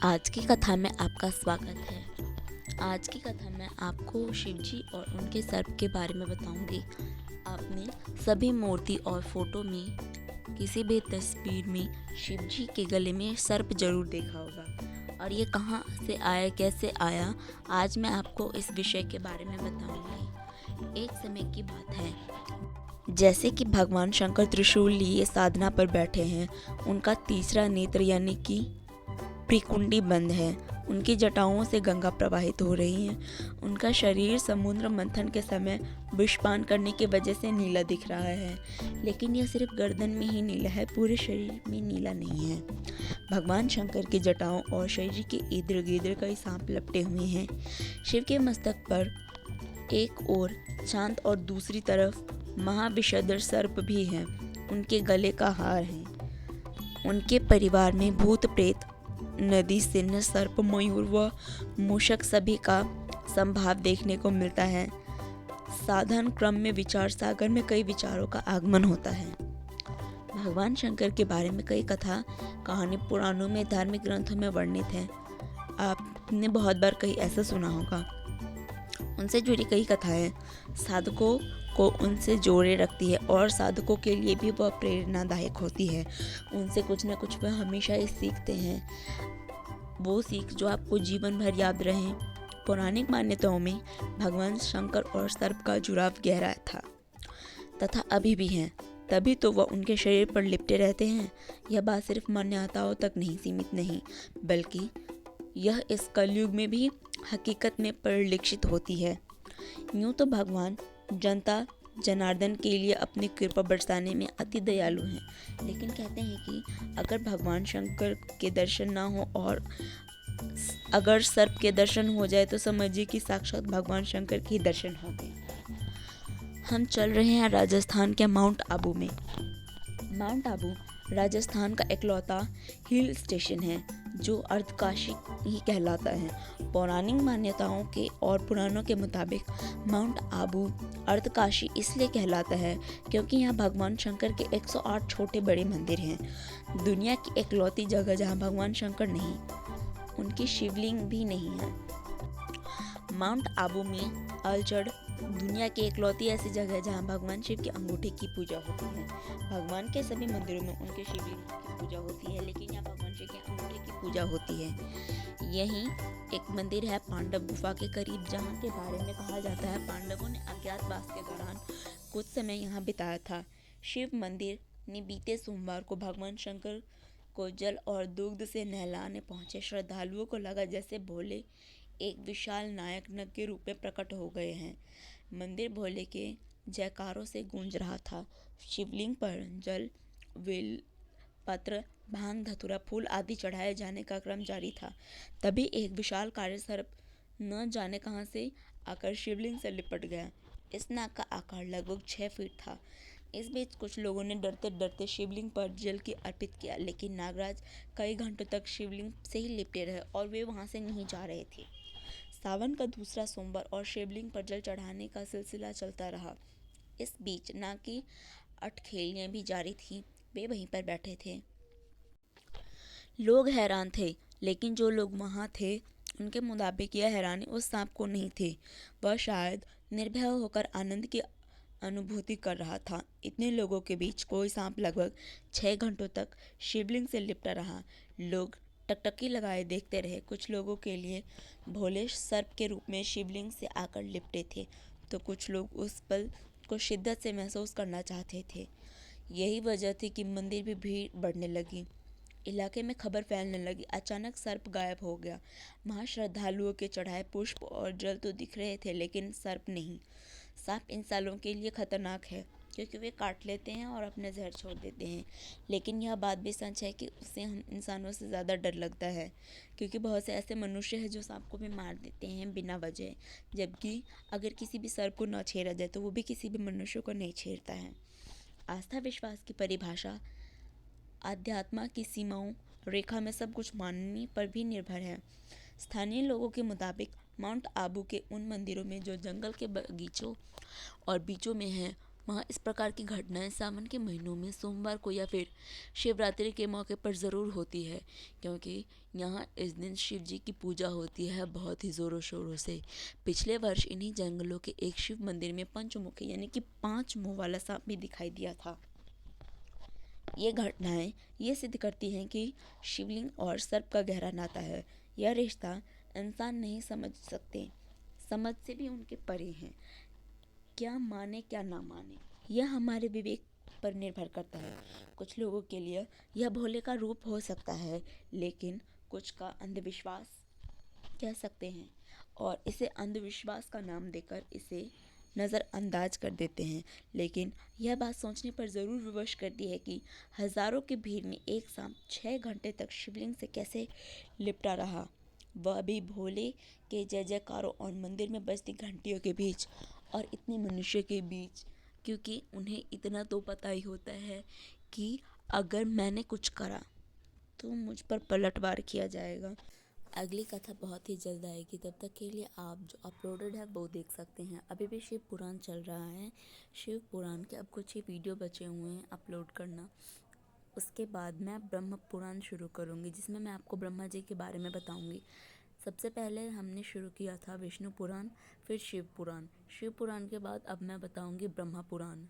आज की कथा में आपका स्वागत है। आज की कथा में आपको शिवजी और उनके सर्प के बारे में बताऊंगी। आपने सभी मूर्ति और फोटो में किसी भी तस्वीर में शिवजी के गले में सर्प जरूर देखा होगा, और ये कहाँ से आया, कैसे आया, आज मैं आपको इस विषय के बारे में बताऊंगी। एक समय की बात है, जैसे कि भगवान शंकर त्रिशूल लिए साधना पर बैठे हैं। उनका तीसरा नेत्र यानी कि त्रिकुंडी बंद है। उनकी जटाओं से गंगा प्रवाहित हो रही है। उनका शरीर समुद्र मंथन के समय विषपान करने की वजह से नीला दिख रहा है, लेकिन यह सिर्फ गर्दन में ही नीला है, पूरे शरीर में नीला नहीं है। भगवान शंकर की जटाओं और शरीर के इर्द गिर्द कई सांप लपटे हुए हैं। शिव के मस्तक पर एक ओर शांत और दूसरी तरफ महाविषधर सर्प भी है। उनके गले का हार है। उनके परिवार में भूत प्रेत, नदी, सिंह, सर्प, मयूर व मूषक सभी का संभाव देखने को मिलता है। साधन क्रम में विचार सागर में कई विचारों का आगमन होता है। भगवान शंकर के बारे में कई कथा कहानी पुराणों में, धार्मिक ग्रंथों में वर्णित है। आपने बहुत बार कहीं ऐसा सुना होगा। उनसे जुड़ी कई कथाएं साधकों को उनसे जोड़े रखती है और साधकों के लिए भी वह प्रेरणादायक होती है। उनसे कुछ न कुछ वह हमेशा ही सीखते हैं, वो सीख जो आपको जीवन भर याद रहे। पौराणिक मान्यताओं में भगवान शंकर और सर्प का जुड़ाव गहरा था तथा अभी भी है, तभी तो वह उनके शरीर पर लिपटे रहते हैं। यह बात सिर्फ मान्यताओं तक नहीं सीमित नहीं, बल्कि यह इस कलयुग में भी हकीकत में परिलक्षित होती है। यूँ तो भगवान जनता जनार्दन के लिए अपनी कृपा बरसाने में अति दयालु हैं, लेकिन कहते हैं कि अगर भगवान शंकर के दर्शन ना हो और अगर सर्प के दर्शन हो जाए तो समझिए कि साक्षात भगवान शंकर के दर्शन हो गए। हम चल रहे हैं राजस्थान के माउंट आबू में। माउंट आबू राजस्थान का इकलौता हिल स्टेशन है जो अर्धकाशी ही कहलाता है। पौराणिक मान्यताओं के और पुराणों के मुताबिक माउंट आबू अर्धकाशी इसलिए कहलाता है क्योंकि यहाँ भगवान शंकर के 108 छोटे बड़े मंदिर हैं। दुनिया की इकलौती जगह जहाँ भगवान शंकर नहीं, उनकी शिवलिंग भी नहीं है। माउंट आबू में अल्चड़ दुनिया की इकलौती ऐसी जगह है जहाँ भगवान शिव की अंगूठे की पूजा होती है। भगवान के सभी मंदिरों में उनके शिवलिंग की पूजा होती है, लेकिन यहाँ भगवान शिव के अंगूठे की पूजा होती है। यहीं एक मंदिर है पांडव गुफा के करीब, जहाँ के बारे में कहा जाता है पांडवों ने अज्ञातवास के दौरान कुछ समय यहाँ बिताया था। शिव मंदिर ने बीते सोमवार को भगवान शंकर को जल और दुग्ध से नहलाने पहुंचे श्रद्धालुओं को लगा जैसे भोले एक विशाल नायक नग के रूप में प्रकट हो गए हैं। मंदिर भोले के जयकारों से गूंज रहा था। शिवलिंग पर जल, बेल पत्र, भांग, धतूरा, फूल आदि चढ़ाए जाने का क्रम जारी था। तभी एक विशाल कार्य सर्प न जाने कहां से आकर शिवलिंग से लिपट गया। इस नाग का आकार लगभग 6 फीट था। इस बीच कुछ लोगों ने डरते डरते शिवलिंग पर जल की अर्पित किया, लेकिन नागराज कई घंटों तक शिवलिंग से ही लिपटे रहे और वे वहां से नहीं जा रहे थे। सावन का दूसरा सोमवार और शिवलिंग पर जल चढ़ाने का सिलसिला चलता रहा। इस बीच नाग की अटखेलियां भी जारी थी। वे वहीं पर बैठे थे। लोग हैरान थे, लेकिन जो लोग वहां थे उनके मुताबिक यह हैरानी उस सांप को नहीं थी। वह शायद निर्भय होकर आनंद की अनुभूति कर रहा था। इतने लोगों के बीच कोई सांप लगभग 6 घंटों तक शिवलिंग से लिपटा रहा। लोग टकटकी लगाए देखते रहे। कुछ लोगों के लिए भोले सर्प के रूप में शिवलिंग से आकर लिपटे थे, तो कुछ लोग उस पल को शिद्दत से महसूस करना चाहते थे। यही वजह थी कि मंदिर में भीड़ बढ़ने लगी। इलाके में खबर फैलने लगी। अचानक सर्प गायब हो गया। वहाँ श्रद्धालुओं के चढ़ाए पुष्प और जल तो दिख रहे थे, लेकिन सर्प नहीं। सांप इंसानों के लिए खतरनाक है क्योंकि वे काट लेते हैं और अपने जहर छोड़ देते हैं, लेकिन यह बात भी सच है कि उससे हम इंसानों से ज़्यादा डर लगता है, क्योंकि बहुत से ऐसे मनुष्य हैं जो सांप को भी मार देते हैं बिना वजह, जबकि अगर किसी भी सर्प को न छेड़ा जाए तो वो भी किसी भी मनुष्य को नहीं छेड़ता है। आस्था विश्वास की परिभाषा आध्यात्म की सीमाओं रेखा में सब कुछ मानने पर भी निर्भर है। स्थानीय लोगों के मुताबिक माउंट आबू के उन मंदिरों में जो जंगल के बगीचों और बीचों में हैं, वहाँ इस प्रकार की घटनाएं सावन के महीनों में सोमवार को या फिर शिवरात्रि के मौके पर ज़रूर होती है, क्योंकि यहाँ इस दिन शिव जी की पूजा होती है बहुत ही ज़ोरों शोरों से। पिछले वर्ष इन्हीं जंगलों के एक शिव मंदिर में पंचमुखी यानी कि 5 मुंह वाला सांप भी दिखाई दिया था। ये घटनाएं ये सिद्ध करती हैं कि शिवलिंग और सर्प का गहरा नाता है। यह रिश्ता इंसान नहीं समझ सकते, समझ से भी उनके परे हैं। क्या माने क्या ना माने, यह हमारे विवेक पर निर्भर करता है। कुछ लोगों के लिए यह भोले का रूप हो सकता है, लेकिन कुछ का अंधविश्वास कह सकते हैं और इसे अंधविश्वास का नाम देकर इसे नज़रअंदाज कर देते हैं। लेकिन यह बात सोचने पर ज़रूर विवश करती है कि हज़ारों की भीड़ में एक सांप 6 घंटे तक शिवलिंग से कैसे लिपटा रहा, वह भी भोले के जय जयकारों और मंदिर में बजती घंटियों के बीच और इतने मनुष्य के बीच, क्योंकि उन्हें इतना तो पता ही होता है कि अगर मैंने कुछ करा तो मुझ पर पलटवार किया जाएगा। अगली कथा बहुत ही जल्द आएगी, तब तक के लिए आप जो अपलोडेड है वो देख सकते हैं। अभी भी शिव पुराण चल रहा है। शिव पुराण के अब कुछ ही वीडियो बचे हुए हैं अपलोड करना। उसके बाद मैं ब्रह्म पुराण शुरू करूँगी, जिसमें मैं आपको ब्रह्मा जी के बारे में बताऊँगी। सबसे पहले हमने शुरू किया था विष्णु पुराण, फिर शिव पुराण। शिव पुराण के बाद अब मैं बताऊँगी ब्रह्मा पुराण।